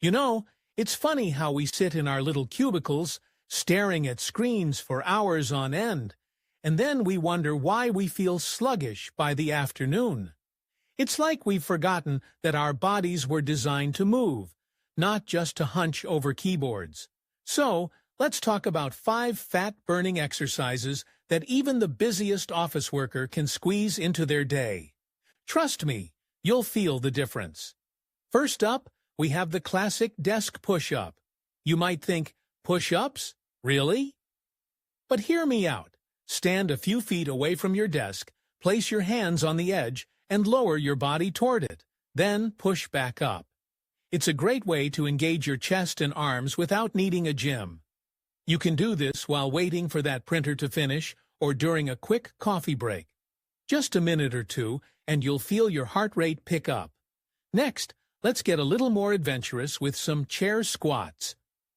You know, it's funny how we sit in our little cubicles, staring at screens for hours on end, and then we wonder why we feel sluggish by the afternoon. It's like we've forgotten that our bodies were designed to move, not just to hunch over keyboards. So, let's talk about 5 fat-burning exercises that even the busiest office worker can squeeze into their day. Trust me, you'll feel the difference. First up, we have the classic desk push-up. You might think, push-ups? Really? But hear me out. Stand a few feet away from your desk, place your hands on the edge, and lower your body toward it. Then push back up. It's a great way to engage your chest and arms without needing a gym. You can do this while waiting for that printer to finish or during a quick coffee break. Just a minute or two, and you'll feel your heart rate pick up. Next, let's get a little more adventurous with some chair squats.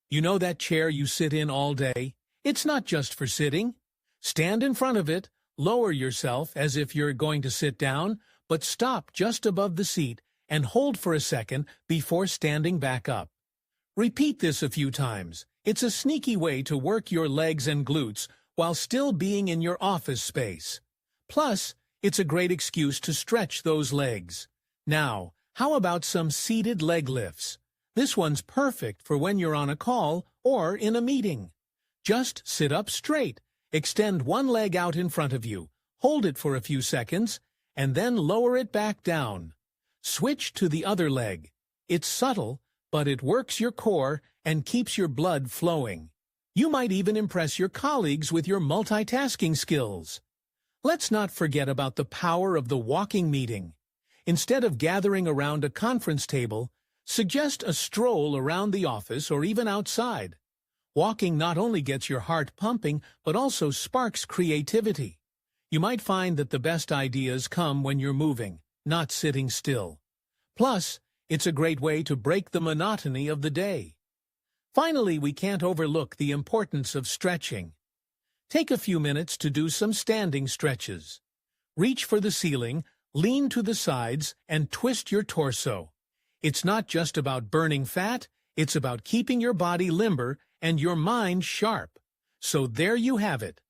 You know that chair you sit in all day? It's not just for sitting. Stand in front of it, lower yourself as if you're going to sit down, but stop just above the seat and hold for a second before standing back up. Repeat this a few times. It's a sneaky way to work your legs and glutes while still being in your office space. Plus, it's a great excuse to stretch those legs. Now, how about some seated leg lifts? This one's perfect for when you're on a call or in a meeting. Just sit up straight, extend one leg out in front of you, hold it for a few seconds, and then lower it back down. Switch to the other leg. It's subtle, but it works your core and keeps your blood flowing. You might even impress your colleagues with your multitasking skills. Let's not forget about the power of the walking meeting. Instead of gathering around a conference table, suggest a stroll around the office or even outside. Walking not only gets your heart pumping, but also sparks creativity. You might find that the best ideas come when you're moving, not sitting still. Plus, it's a great way to break the monotony of the day. Finally, we can't overlook the importance of stretching. Take a few minutes to do some standing stretches. Reach for the ceiling, lean to the sides, and twist your torso. It's not just about burning fat, it's about keeping your body limber and your mind sharp. So there you have it.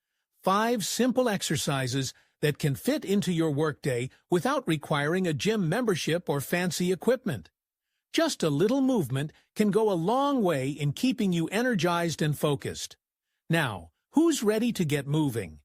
5 simple exercises that can fit into your workday without requiring a gym membership or fancy equipment. Just a little movement can go a long way in keeping you energized and focused. Now, who's ready to get moving?